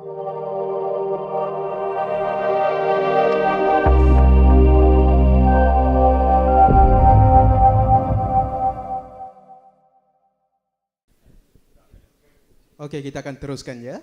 Oke, kita akan teruskan ya.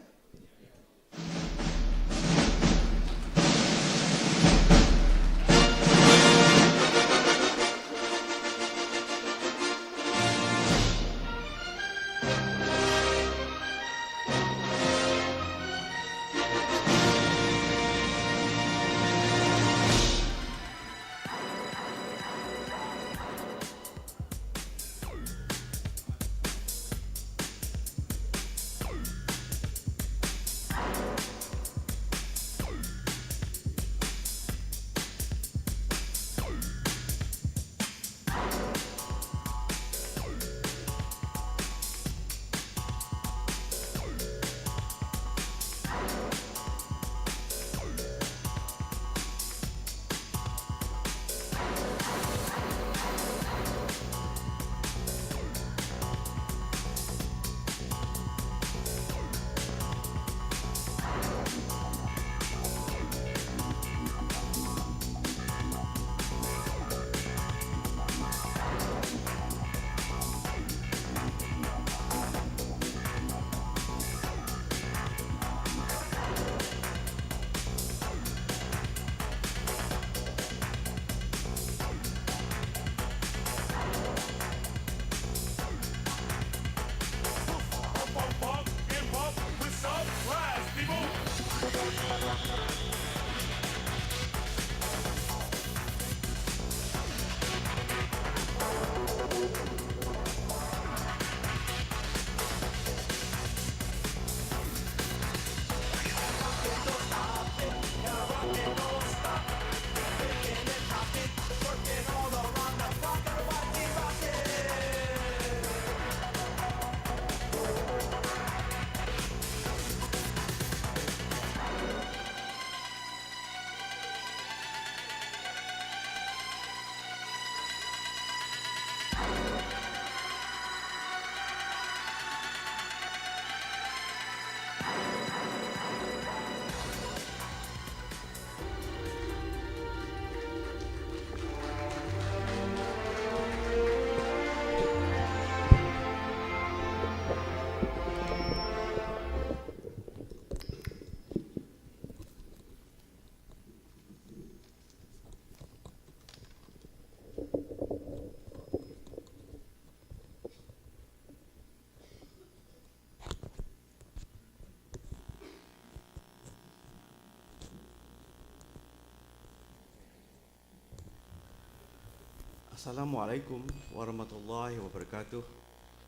Assalamualaikum warahmatullahi wabarakatuh.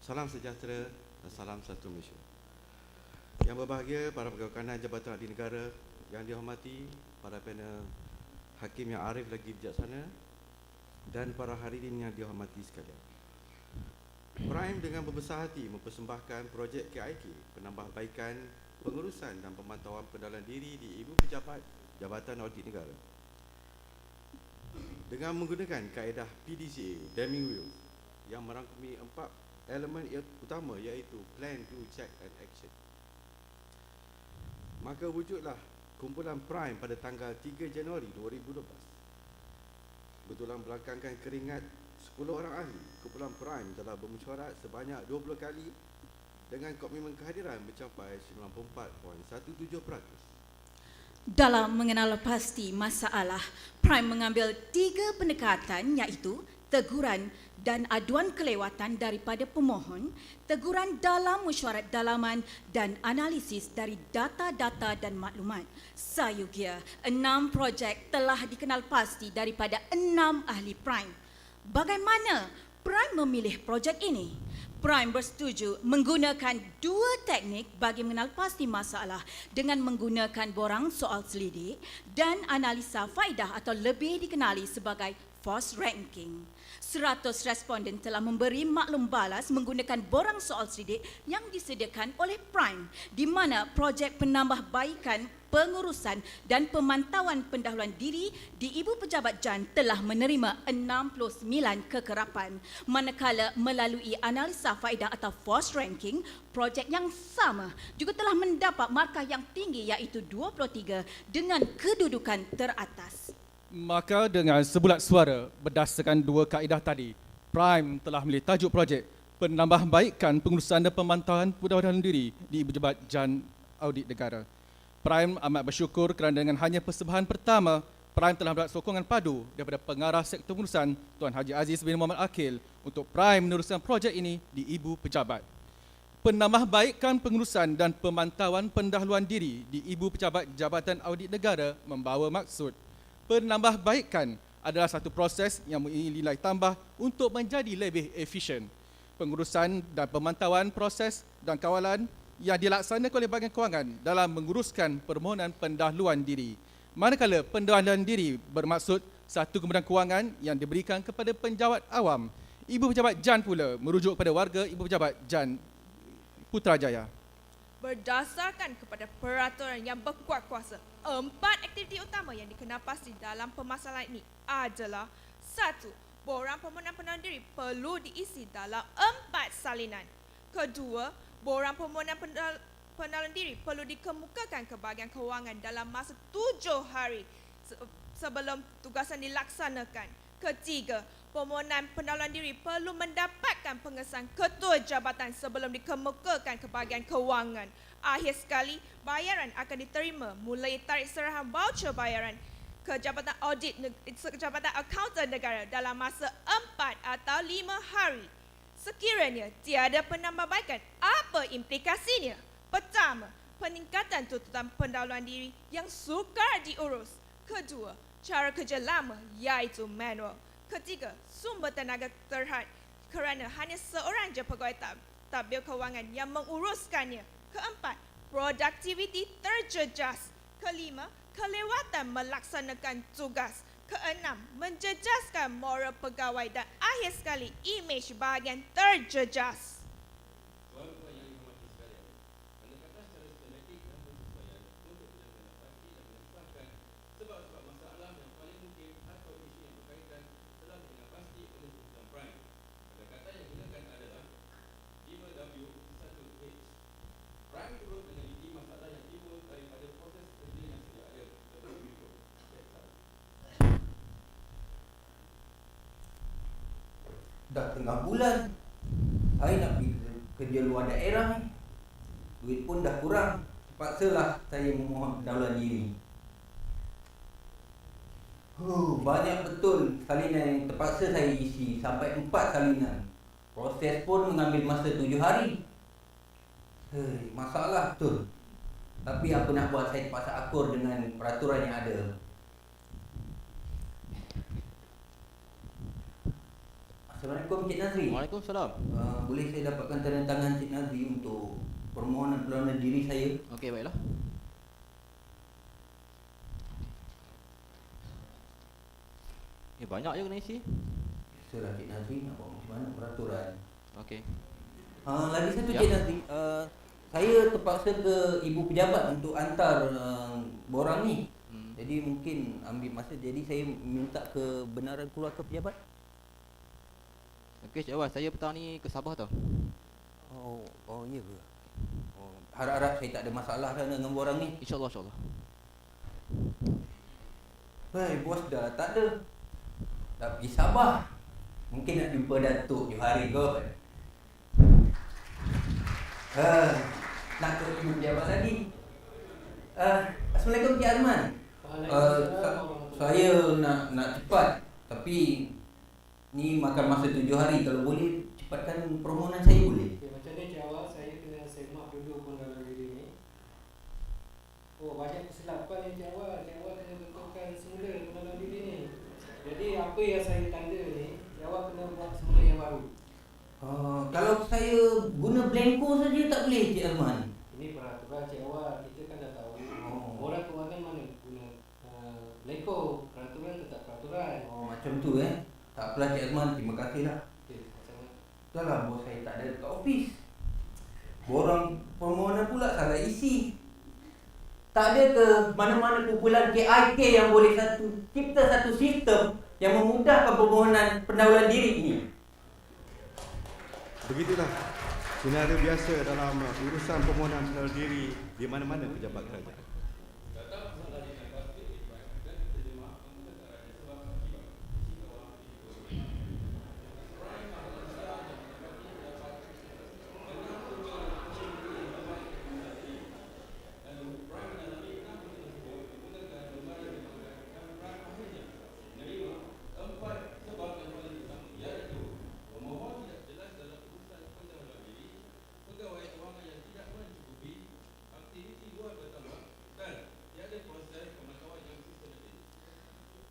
Salam sejahtera dan salam satu Malaysia. Yang berbahagia para pegawai kanan Jabatan Ahli Negara yang dihormati, para panel hakim yang arif lagi bijaksana dan para hadirin yang dihormati sekalian. Prime dengan berbesar hati mempersembahkan projek KIK, penambahbaikan pengurusan dan pemantauan pendalan diri di Ibu Pejabat Jabatan Audit Negara. Dengan menggunakan kaedah PDCA Deming Wheel yang merangkumi 4 elemen utama iaitu Plan, Do, Check and Action. Maka wujudlah kumpulan Prime pada tanggal 3 Januari 2012. Betulan belakangkan keringat 10 orang ahli, kumpulan Prime telah bermesyuarat sebanyak 20 kali dengan komitmen kehadiran mencapai 94.17%. Dalam mengenal pasti masalah, Prime mengambil 3 pendekatan iaitu teguran dan aduan kelewatan daripada pemohon, teguran dalam mesyuarat dalaman dan analisis dari data-data dan maklumat. Sayugia, 6 projek telah dikenal pasti daripada 6 ahli Prime. Bagaimana Prime memilih projek ini? Prime bersetuju menggunakan 2 teknik bagi mengenal pasti masalah dengan menggunakan borang soal selidik dan analisa faedah atau lebih dikenali sebagai Force Ranking. 100 responden telah memberi maklum balas menggunakan borang soal cerdik yang disediakan oleh Prime, di mana projek penambahbaikan pengurusan dan pemantauan pendahuluan diri di Ibu Pejabat JAN telah menerima 69 kekerapan, manakala melalui analisa faedah atau Force Ranking, projek yang sama juga telah mendapat markah yang tinggi iaitu 23 dengan kedudukan teratas. Maka dengan sebulat suara berdasarkan dua kaedah tadi, Prime telah memilih tajuk projek penambahbaikan pengurusan dan pemantauan pendahuluan diri di Ibu Pejabat JAN Audit Negara. Prime amat bersyukur kerana dengan hanya persembahan pertama, Prime telah mendapat sokongan padu daripada Pengarah Sektor Pengurusan Tuan Haji Aziz bin Muhammad Akil untuk Prime meneruskan projek ini di Ibu Pejabat. Penambahbaikan pengurusan dan pemantauan pendahuluan diri di Ibu Pejabat Jabatan Audit Negara membawa maksud penambahbaikan adalah satu proses yang memiliki nilai tambah untuk menjadi lebih efisien. Pengurusan dan pemantauan proses dan kawalan yang dilaksanakan oleh bahagian kewangan dalam menguruskan permohonan pendahuluan diri. Manakala pendahuluan diri bermaksud satu kemudahan kewangan yang diberikan kepada penjawat awam. Ibu Pejabat JAN pula merujuk kepada warga Ibu Pejabat JAN Putrajaya. Berdasarkan kepada peraturan yang berkuat kuasa, 4 aktiviti utama yang dikenapasti dalam permasalahan ini adalah: 1. Borang permohonan pendahuluan diri perlu diisi dalam 4 salinan. Kedua, borang permohonan pendahuluan diri perlu dikemukakan ke bahagian kewangan dalam masa 7 hari sebelum tugasan dilaksanakan. Ketiga, permohonan pendahuluan diri perlu mendapatkan pengesahan ketua jabatan sebelum dikemukakan ke bahagian kewangan. Akhir sekali, bayaran akan diterima mulai tarikh serahan voucher bayaran ke Jabatan Audit Jabatan Akauntan Negara dalam masa 4 atau 5 hari. Sekiranya tiada penambahbaikan, apa implikasinya? Pertama, peningkatan tuntutan pendahuluan diri yang sukar diurus. Kedua, cara kerja lama iaitu manual. Ketiga, sumber tenaga terhad kerana hanya seorang je pegawai tadbir kewangan yang menguruskannya. Keempat, produktiviti terjejas. Kelima, kelewatan melaksanakan tugas. Keenam, menjejaskan moral pegawai. Dan akhir sekali, imej bahagian terjejas. Dah tengah bulan, saya nak pergi kerja luar daerah ni. Duit pun dah kurang. Terpaksalah saya memohon pendahuluan diri. Banyak betul salinan yang terpaksa saya isi, sampai 4 salinan. Proses pun mengambil masa 7 hari. Masalah betul. Tapi apa nak buat, saya terpaksa akur dengan peraturan yang ada. Assalamualaikum Cik Nazri. Waalaikumsalam. Boleh saya dapatkan tanda tangan Cik Nazri untuk permohonan pendahuluan diri saya? Okey, baiklah. Banyak je kena isi. Biasalah Cik Nazri, nak buat macam mana peraturan. Okey. Lagi satu Ya. Cik Nazri, saya terpaksa ke Ibu Pejabat untuk hantar borang ni. Jadi mungkin ambil masa, jadi saya minta kebenaran keluarga pejabat. Okey, Cik Awal, saya petang ni ke Sabah tau. Oh iya ke? Harap-harap saya tak ada masalah dengan borang ni. InsyaAllah, insyaAllah. Hai, bos dah tak ada. Dah pergi Sabah. Mungkin nak jumpa Datuk Johari kot. Nak ke Ibu Pejabat lagi. Assalamualaikum Cik Azman. Saya nak cepat, tapi ni makan masa 7 hari. Kalau boleh cepatkan permohonan saya boleh? Macam ni Cik Awal, saya kena semak dulu pendahuluan diri ni. Banyak kesilapan ni Cik Awal. Cik Awal kena betulkan semula pendahuluan diri ni. Jadi apa yang saya tanda ni, Cik Awal kena buat semula yang baru. Kalau saya guna blanko saja tak boleh Cik Azman? Ini peraturan Cik Awal, kita kan dah tahu. Orang kewangan mana guna blanko, peraturan tetap peraturan. Macam tu Tak ada ke mana-mana kumpulan KIK yang boleh cipta satu sistem yang memudahkan permohonan pendahuluan diri ini? Begitulah senario biasa dalam urusan permohonan pendahuluan diri di mana-mana pejabat kerajaan.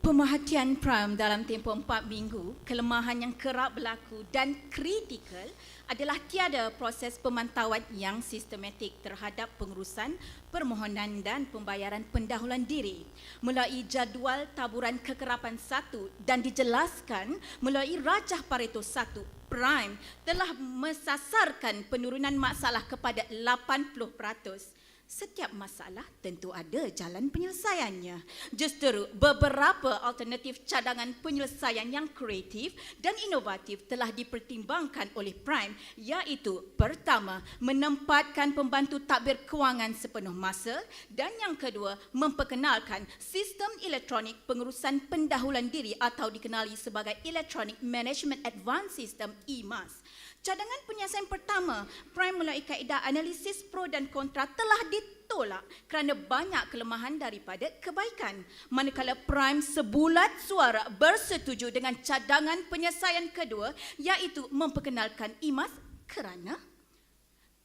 Pemerhatian Prime dalam tempoh 4 minggu, kelemahan yang kerap berlaku dan kritikal adalah tiada proses pemantauan yang sistematik terhadap pengurusan permohonan dan pembayaran pendahuluan diri melalui jadual taburan kekerapan 1 dan dijelaskan melalui Rajah Pareto 1. Prime telah mensasarkan penurunan masalah kepada 80%. Setiap masalah tentu ada jalan penyelesaiannya. Justru beberapa alternatif cadangan penyelesaian yang kreatif dan inovatif telah dipertimbangkan oleh Prime, iaitu pertama, menempatkan pembantu tadbir kewangan sepenuh masa dan yang kedua, memperkenalkan sistem elektronik pengurusan pendahuluan diri atau dikenali sebagai Electronic Management Advanced System (EMAS). Cadangan penyiasatan pertama, Prime melalui kaedah analisis pro dan kontra telah ditolak kerana banyak kelemahan daripada kebaikan. Manakala Prime sebulat suara bersetuju dengan cadangan penyelesaian kedua, iaitu memperkenalkan EMAS kerana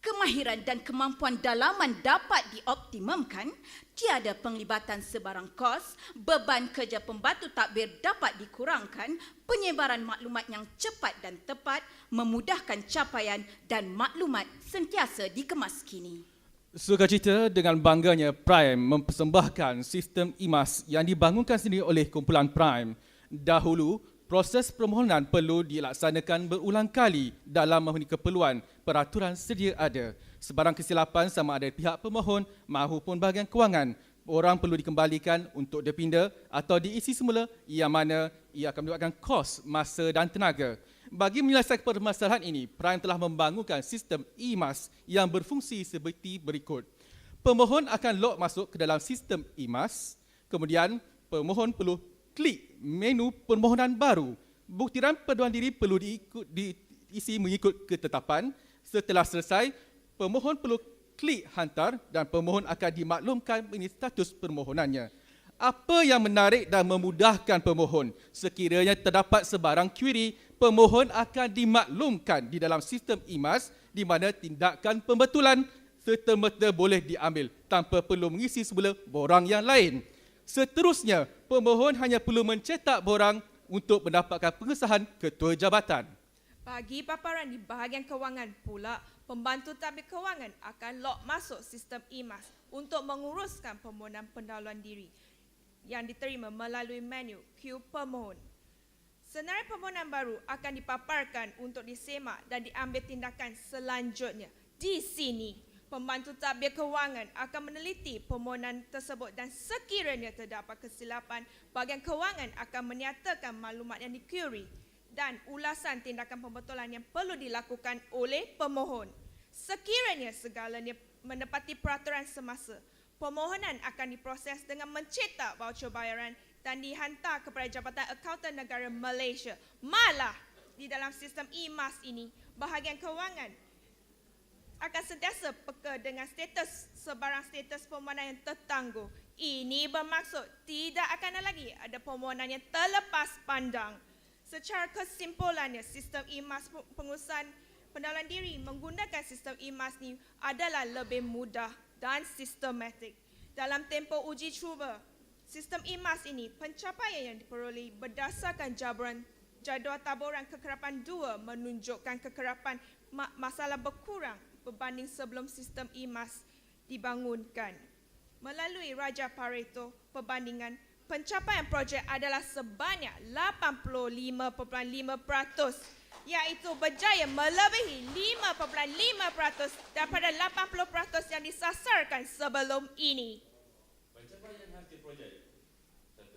kemahiran dan kemampuan dalaman dapat dioptimumkan, tiada penglibatan sebarang kos, beban kerja pembantu tadbir dapat dikurangkan, penyebaran maklumat yang cepat dan tepat, memudahkan capaian dan maklumat sentiasa dikemas kini. Sukacita dengan bangganya Prime mempersembahkan sistem EMAS yang dibangunkan sendiri oleh kumpulan Prime. Dahulu, proses permohonan perlu dilaksanakan berulang kali dalam memenuhi keperluan peraturan sedia ada. Sebarang kesilapan sama ada pihak pemohon mahupun bahagian kewangan, orang perlu dikembalikan untuk dipinda atau diisi semula yang mana ia akan melibatkan kos, masa dan tenaga. Bagi menyelesaikan permasalahan ini, Prime telah membangunkan sistem EMAS yang berfungsi seperti berikut. Pemohon akan log masuk ke dalam sistem EMAS, kemudian pemohon perlu klik menu permohonan baru. Buktiran pendahuluan diri perlu diisi mengikut ketetapan. Setelah selesai, pemohon perlu klik hantar dan pemohon akan dimaklumkan mengenai status permohonannya. Apa yang menarik dan memudahkan pemohon? Sekiranya terdapat sebarang query, pemohon akan dimaklumkan di dalam sistem EMAS di mana tindakan pembetulan serta-merta boleh diambil tanpa perlu mengisi semula borang yang lain. Seterusnya, pemohon hanya perlu mencetak borang untuk mendapatkan pengesahan ketua jabatan. Bagi paparan di bahagian kewangan pula, pembantu tadbir kewangan akan log masuk sistem EMAS untuk menguruskan permohonan pendahuluan diri yang diterima melalui menu queue pemohon. Senarai permohonan baru akan dipaparkan untuk disemak dan diambil tindakan selanjutnya. Di sini, pembantu tadbir kewangan akan meneliti permohonan tersebut dan sekiranya terdapat kesilapan, bahagian kewangan akan menyatakan maklumat yang di-query dan ulasan tindakan pembetulan yang perlu dilakukan oleh pemohon. Sekiranya segalanya menepati peraturan semasa, permohonan akan diproses dengan mencetak voucher bayaran dan dihantar kepada Jabatan Akauntan Negara Malaysia. Malah, di dalam sistem EMAS ini, bahagian kewangan akan sentiasa peka dengan sebarang status permohonan yang tertangguh. Ini bermaksud tidak akan lagi ada permohonan yang terlepas pandang. Secara kesimpulannya, sistem EMAS pengurusan pendahuluan diri menggunakan sistem EMAS ni adalah lebih mudah dan sistematik. Dalam tempoh uji cuba, sistem EMAS ini pencapaian yang diperoleh berdasarkan jadual taburan kekerapan 2 menunjukkan kekerapan masalah berkurang berbanding sebelum sistem EMAS dibangunkan. Melalui Rajah Pareto perbandingan, pencapaian projek adalah sebanyak 85.5%, iaitu berjaya melebihi 5.5% daripada 80% yang disasarkan sebelum ini. capaian hasil projek. 1.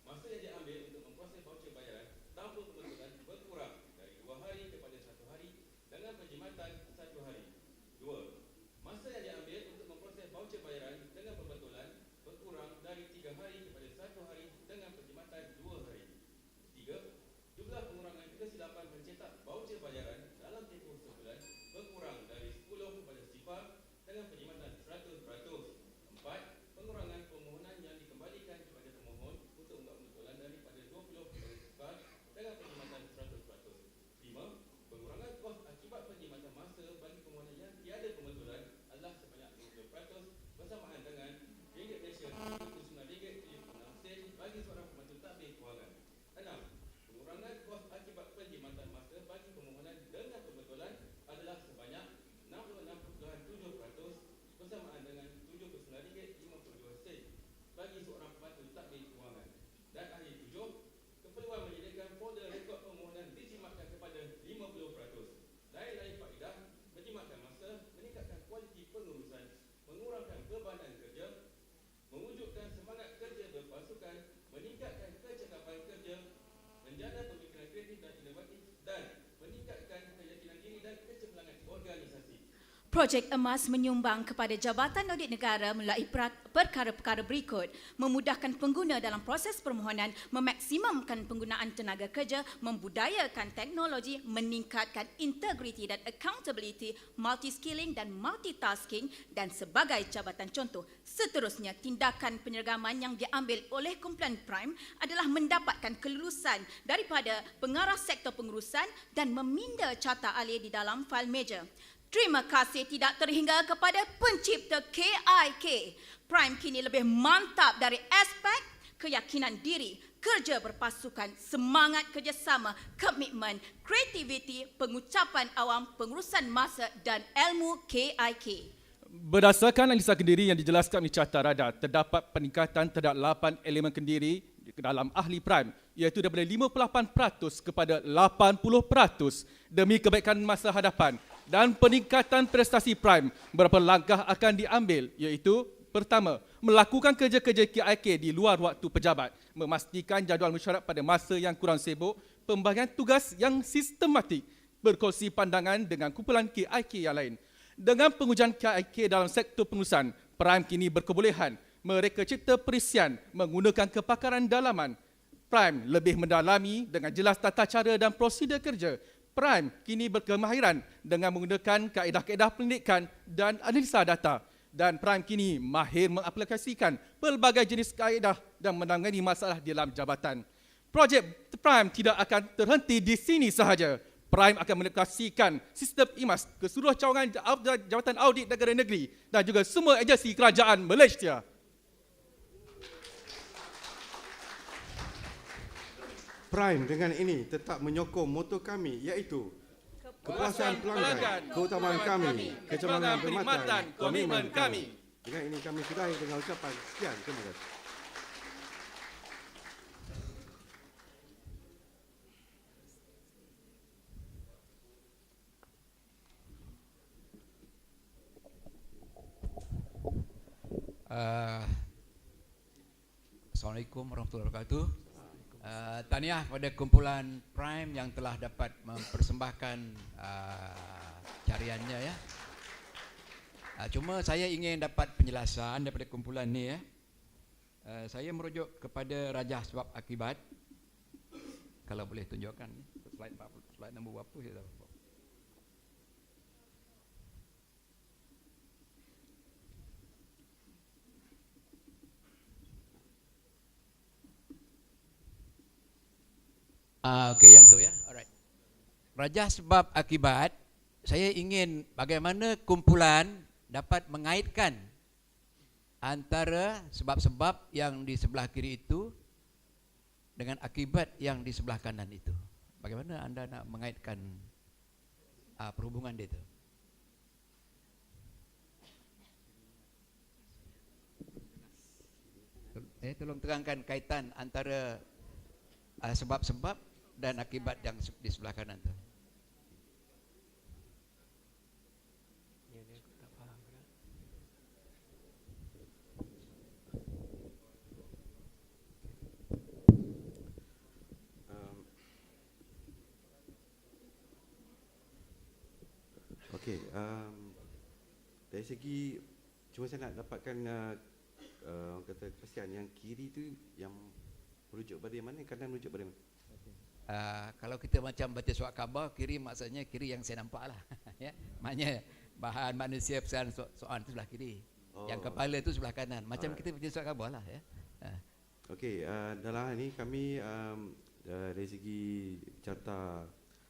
Masa yang diambil untuk memproses voucher bayaran tanpa pembentukan berkurang dari 2 hari kepada 1 hari dengan penjimatan 1 hari. 2. Masa yang diambil untuk memproses voucher bayaran dengan pembetulan berkurang dari 3 hari kepada 1 hari dengan penjimatan 2 hari. 3. Jumlah pengurangan kesilapan mencetak voucher bayaran dalam tempoh sebulan berkurang dari 10 kepada 0 dengan penjimatan 100%. 4. Pengurangan permohonan yang dikembalikan kepada pemohon untuk membuat pembetulan daripada 20 kepada 0 dengan penjimatan 100%. 5. Pengurangan kos akibat penjimatan masa bagi permohonan yang tiada pembetulan adalah sebanyak 20% bersamaan dengan ringgit Malaysia RM79.76 bagi seorang pembantu tadbir kewangan. 6. Pengurangan kos akibat penjimatan masa bagi permohonan dengan pembetulan adalah sebanyak 66.7% bersamaan dengan RM79.52 bagi seorang pembantu tadbir kewangan. Dan ahli 7, keperluan menyediakan folder rekod permohonan dijimatkan kepada 50%. Lain-lain faedah, menjimatkan masa, meningkatkan kualiti pengurusan, mengurangkan bebanan kerja, mewujudkan semangat kerja berpasukan, meningkatkan kecekapan kerja, menjana pemikiran kreatif dan inovatif, dan meningkatkan keyakinan diri dan kecemerlangan organisasi. Projek Emas menyumbang kepada Jabatan Audit Negara melalui perkara-perkara berikut: memudahkan pengguna dalam proses permohonan, memaksimumkan penggunaan tenaga kerja, membudayakan teknologi, meningkatkan integriti dan accountability, multi-skilling dan multitasking, dan sebagai jabatan contoh. Seterusnya, tindakan penyergaman yang diambil oleh kumpulan Prime adalah mendapatkan kelulusan daripada pengarah sektor pengurusan dan meminda carta alih di dalam fail meja. Terima kasih tidak terhingga kepada pencipta KIK. Prime kini lebih mantap dari aspek keyakinan diri, kerja berpasukan, semangat kerjasama, komitmen, kreativiti, pengucapan awam, pengurusan masa dan ilmu KIK. Berdasarkan analisa Kendiri yang dijelaskan oleh Carta Radar, terdapat peningkatan terhadap 8 elemen Kendiri dalam ahli Prime, iaitu daripada 58% kepada 80% demi kebaikan masa hadapan. Dan peningkatan prestasi Prime, beberapa langkah akan diambil, iaitu pertama, melakukan kerja-kerja KIK di luar waktu pejabat, memastikan jadual mesyuarat pada masa yang kurang sibuk, pembahagian tugas yang sistematik, berkongsi pandangan dengan kumpulan KIK yang lain. Dengan pengujian KIK dalam sektor pengurusan, Prime kini berkebolehan mereka cipta perisian menggunakan kepakaran dalaman. Prime lebih mendalami dengan jelas tata cara dan prosedur kerja. Prime kini berkemahiran dengan menggunakan kaedah-kaedah pendidikan dan analisa data. Dan Prime kini mahir mengaplikasikan pelbagai jenis kaedah dan menangani masalah di dalam jabatan. Projek Prime tidak akan terhenti di sini sahaja. Prime akan menaplikasikan sistem IMAS ke seluruh cawangan Jabatan Audit Negara Negeri dan juga semua agensi kerajaan Malaysia. Prime dengan ini tetap menyokong moto kami, iaitu kepuasan pelanggan, keutamaan kami, kecemerlangan perkhidmatan, komitmen kami. Dengan ini kami sudahi dengan ucapan sekian. Terima kasih. Assalamualaikum warahmatullahi wabarakatuh. Tahniah pada kumpulan Prime yang telah dapat mempersembahkan cariannya ya. Cuma saya ingin dapat penjelasan daripada kumpulan ni ya. Saya merujuk kepada rajah sebab akibat. Kalau boleh tunjukkan slide 40, slide nombor berapa saya tahu. Okey, yang tu ya. Alright. Rajah sebab akibat, saya ingin bagaimana kumpulan dapat mengaitkan antara sebab-sebab yang di sebelah kiri itu dengan akibat yang di sebelah kanan itu. Bagaimana anda nak mengaitkan perhubungan dia itu? Tolong terangkan kaitan antara sebab-sebab dan akibat yang di sebelah kanan tu. Okey, dari segi cuma saya nak dapatkan orang kata kepastian yang kiri tu yang merujuk pada yang mana, kanan merujuk pada mana? Kalau kita macam baca surat khabar, kiri maksudnya kiri yang saya nampak lah. Ya, maknanya bahan manusia pesan soal itu sebelah kiri. Yang kepala itu sebelah kanan. Macam kita baca surat khabar lah. Ya. Okey, dalam ini kami dari segi carta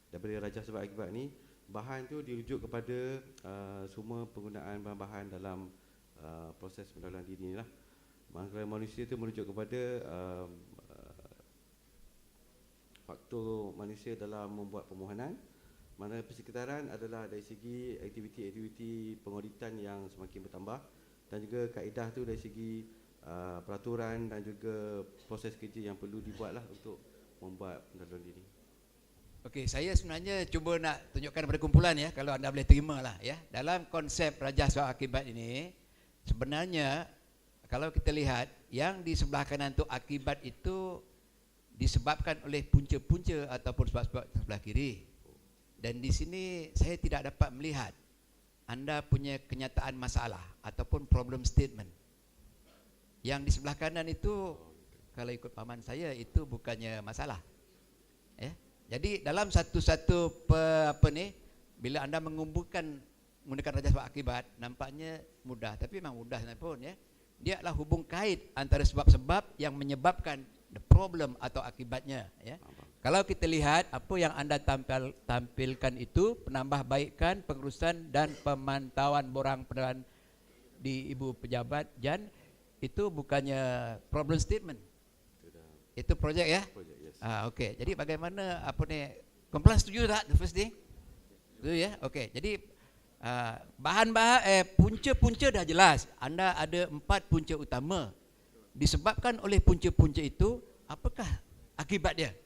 daripada Rajah Sebab Akibat ni, bahan tu dirujuk kepada semua penggunaan bahan-bahan dalam proses pendahuluan diri ni lah. Manakala manusia tu merujuk kepada faktor manusia dalam membuat permohonan, mana persekitaran adalah dari segi aktiviti-aktiviti pengoditan yang semakin bertambah, dan juga kaedah tu dari segi peraturan dan juga proses kerja yang perlu dibuatlah untuk membuat pendahuluan diri. Okey, saya sebenarnya cuba nak tunjukkan kepada kumpulan ya, kalau anda boleh terima lah ya. Dalam konsep Rajah Sebab Akibat ini, sebenarnya kalau kita lihat yang di sebelah kanan tu akibat itu disebabkan oleh punca-punca ataupun sebab-sebab sebelah kiri. Dan di sini saya tidak dapat melihat anda punya kenyataan masalah ataupun problem statement. Yang di sebelah kanan itu kalau ikut pahaman saya itu bukannya masalah. Ya. Jadi dalam satu-satu bila anda mengumpulkan menggunakan Rajah Sebab Akibat nampaknya mudah, tapi memang mudah pun ya. Dia adalah hubung kait antara sebab-sebab yang menyebabkan the problem atau akibatnya ya. Kalau kita lihat apa yang anda tampilkan itu penambahbaikan pengurusan dan pemantauan borang pendahuluan di Ibu Pejabat Jan, itu bukannya problem statement. Itu projek ya? Projek, yes. Okey. Jadi bagaimana kumpulan setuju tak the first thing? Setuju ya? Okey. Jadi bahan-bahan punca-punca dah jelas. Anda ada 4 punca utama. Disebabkan oleh punca-punca itu, apakah akibat dia?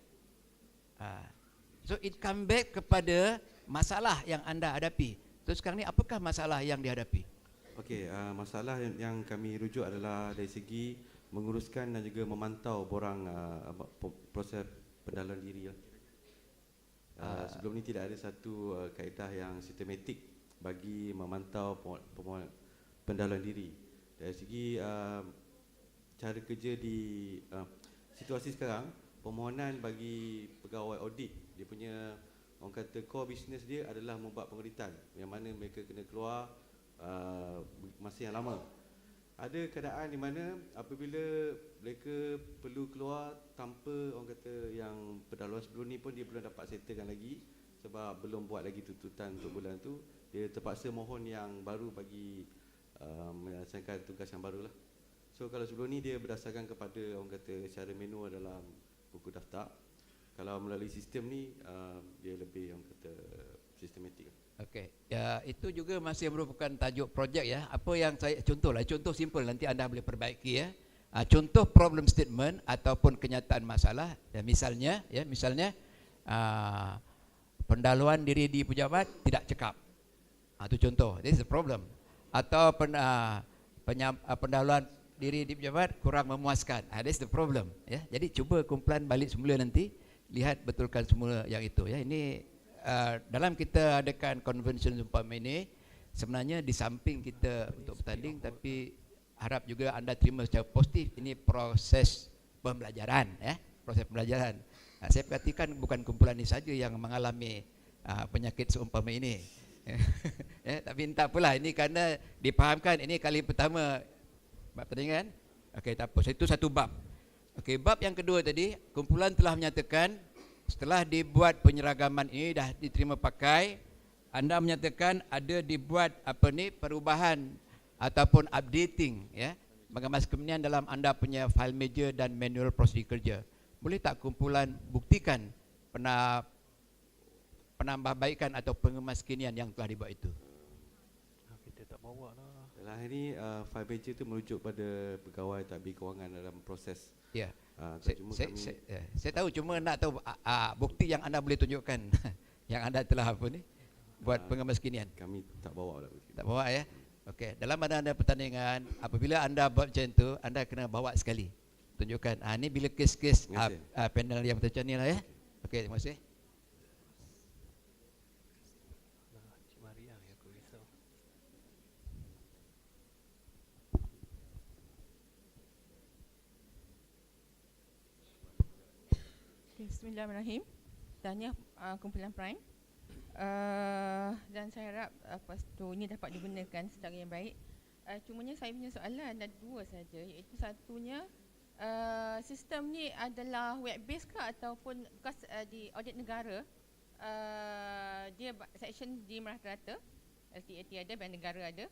So it come back kepada masalah yang anda hadapi. So sekarang ni apakah masalah yang dihadapi? Okey, masalah yang kami rujuk adalah dari segi menguruskan dan juga memantau borang proses pendahuluan diri. Sebelum ni tidak ada satu kaedah yang sistematik bagi memantau pendahuluan diri. Dari segi cara kerja di situasi sekarang, permohonan bagi pegawai audit, dia punya orang kata core business dia adalah membuat pengoditan, yang mana mereka kena keluar masa yang lama. Ada keadaan di mana apabila mereka perlu keluar tanpa orang kata yang pendahuluan sebelum ni pun dia belum dapat settlekan lagi sebab belum buat lagi tuntutan untuk bulan tu, dia terpaksa mohon yang baru bagi melaksanakan tugas yang baru lah. So kalau sebelum ni dia berdasarkan kepada orang kata secara manual dalam buku daftar. Kalau melalui sistem ni dia lebih orang kata sistematik. Okey. Ya, itu juga masih merupakan tajuk projek ya. Apa yang saya contoh simple nanti anda boleh perbaiki ya. Contoh problem statement ataupun kenyataan masalah. Ya, misalnya pendahuluan diri di pejabat tidak cekap. Itu contoh. This is the problem. Atau pendahuluan diri di pejabat kurang memuaskan. That's the problem ya. Jadi cuba kumpulan balik semula nanti, lihat betulkan semula yang itu ya. Ini dalam kita adakan convention umpama ini, sebenarnya di samping kita untuk bertanding, tapi harap juga anda terima secara positif ini proses pembelajaran ya, proses pembelajaran. Saya perhatikan bukan kumpulan ini saja yang mengalami penyakit seumpama ini. Ya, tapi tak apalah, ini kerana dipahamkan ini kali pertama bab pertandingan. Okey, tak apa. Itu satu bab. Okey, bab yang kedua tadi, kumpulan telah menyatakan setelah dibuat penyeragaman ini dah diterima pakai, anda menyatakan ada dibuat perubahan ataupun updating ya, mengemas kemenian dalam anda punya file meja dan manual prosedur kerja. Boleh tak kumpulan buktikan penambahbaikan atau pengemaskinian yang telah dibuat itu? Kita tak bawa lah. Dalam hari ini file meja itu merujuk pada pegawai tadbir kewangan dalam proses. Ya. Saya tahu, cuma nak tahu bukti yang anda boleh tunjukkan yang anda telah buat pengemaskinian. Kami tak bawa lah. Tak bawa ya. Okey, dalam anda pertandingan, apabila anda buat macam tu, anda kena bawa sekali. Tunjukkan. Ini bila kes-kes panel yang macam ni lah ya. Okey, terima kasih. Bismillahirrahmanirrahim. Tahniah kumpulan Prime. Dan saya harap ini dapat digunakan secara yang baik. Cumanya saya punya soalan ada dua saja, iaitu satunya sistem ni adalah web based ke ataupun bekas di audit negara, dia section di rata-rata LTAT ada, bank negara ada,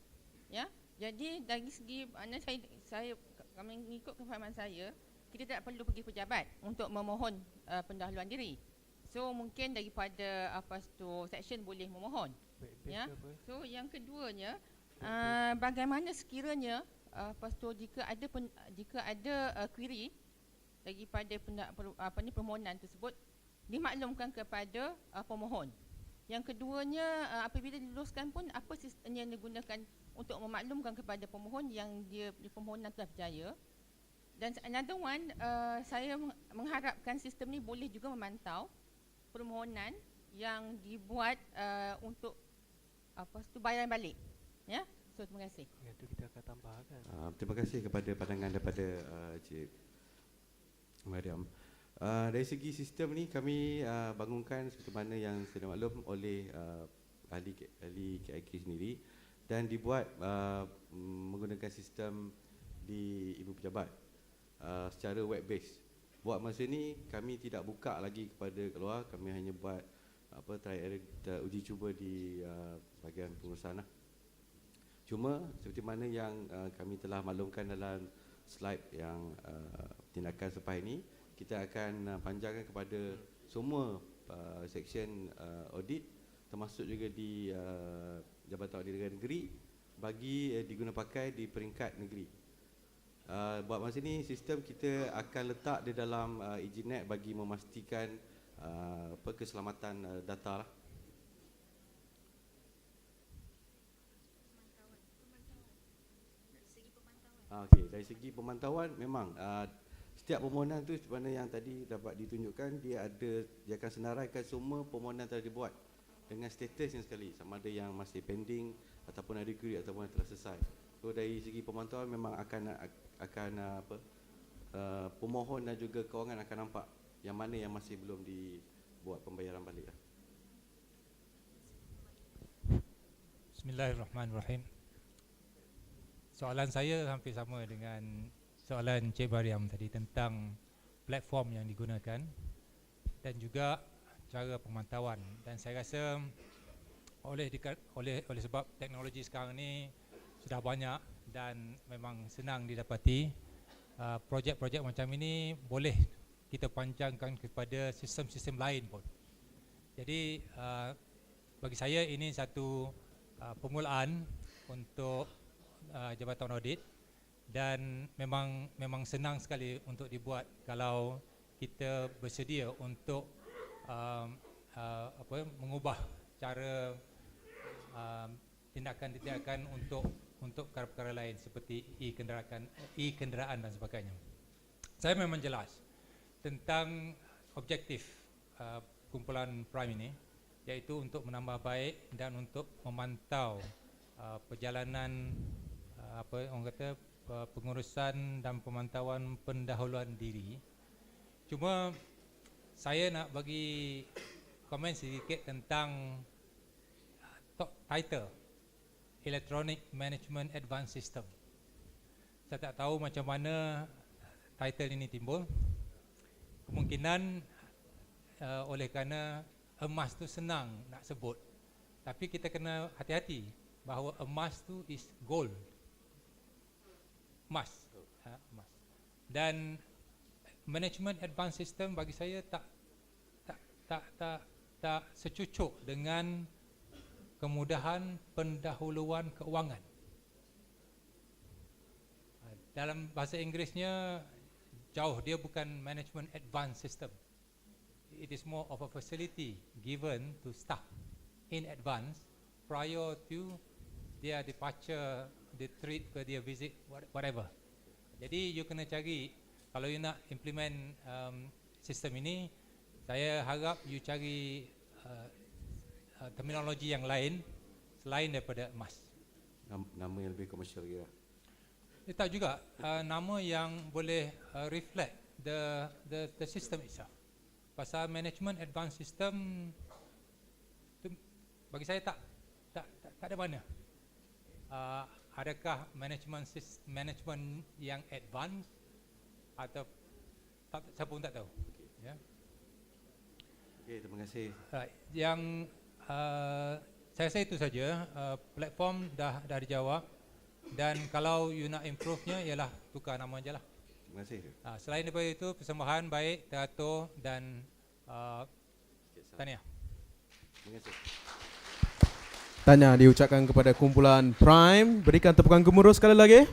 ya. Jadi dari segi mana saya kami mengikut kefahaman saya, kita tak perlu pergi pejabat untuk memohon pendahuluan diri. So mungkin daripada section boleh memohon, ya. So yang keduanya, bagaimana sekiranya jika ada query daripada permohonan tersebut dimaklumkan kepada pemohon. Yang keduanya, apabila diluluskan pun apa sistem yang digunakan untuk memaklumkan kepada pemohon yang dia permohonan telah berjaya. Dan another one, saya mengharapkan sistem ni boleh juga memantau permohonan yang dibuat untuk bayaran balik, ya. So terima kasih. Ya, itu kita akan tambahkan. Terima kasih kepada pandangan daripada Cik Mariam. Dari segi sistem ni kami bangunkan seperti mana yang sudah maklum oleh ahli KIK sendiri dan dibuat menggunakan sistem di Ibu Pejabat secara web based. Buat masa ni kami tidak buka lagi kepada keluar, kami hanya buat uji cuba di bahagian pengurusan lah. Cuma seperti mana yang kami telah maklumkan dalam slide yang tindakan selepas ini, kita akan panjangkan kepada semua section audit termasuk juga di Jabatan Audit Negeri bagi diguna pakai di peringkat negeri. Buat masa ini sistem kita akan letak di dalam EasyNet bagi memastikan keselamatan data lah. Okey, dari segi pemantauan memang setiap permohonan tu sebenarnya yang tadi dapat ditunjukkan dia akan senaraikan semua permohonan yang telah dibuat dengan statusnya sekali, sama ada yang masih pending ataupun ada query ataupun yang telah selesai. So dari segi pemantauan memang akan pemohon dan juga kewangan akan nampak yang mana yang masih belum dibuat pembayaran balik lah. Bismillahirrahmanirrahim. Soalan saya hampir sama dengan soalan Cik Mariam tadi tentang platform yang digunakan dan juga cara pemantauan. Dan saya rasa oleh sebab teknologi sekarang ni sudah banyak dan memang senang didapati, projek-projek macam ini boleh kita panjangkan kepada sistem-sistem lain pun. Jadi bagi saya ini satu permulaan untuk Jabatan Audit dan memang senang sekali untuk dibuat kalau kita bersedia untuk mengubah cara tindakan-tindakan untuk perkara-perkara lain seperti e-kenderaan dan sebagainya. Saya memang jelas tentang objektif kumpulan Prime ini, iaitu untuk menambah baik dan untuk memantau perjalanan pengurusan dan pemantauan pendahuluan diri. Cuma saya nak bagi komen sedikit tentang title Electronic Management Advanced System. Saya tak tahu macam mana title ini timbul. Kemungkinan oleh kerana emas tu senang nak sebut, tapi kita kena hati-hati bahawa emas tu is gold. Emas. Dan Management Advanced System bagi saya tak secucuk dengan kemudahan pendahuluan keuangan. Dalam bahasa Inggerisnya jauh, dia bukan Management Advanced System. It is more of a facility given to staff in advance prior to their departure, their trip ke their visit, whatever. Jadi you kena cari, kalau you nak implement sistem ini, saya harap you cari terminologi yang lain selain daripada emas. Nama yang lebih komersial juga. Tak juga, nama yang boleh reflect the system itself. pasal management advanced system tu bagi saya tak ada mana. Adakah management yang advanced atau tak, saya pun tak tahu. Ya. Okey, terima kasih. Yang saya rasa itu saja. Platform dah dijawab, dan kalau you nak improve-nya ialah tukar nama je lah. Terima kasih. Selain daripada itu, persembahan baik, teratur dan tahniah. Terima kasih. Tahniah diucapkan kepada kumpulan Prime. Berikan tepukan gemuruh sekali lagi.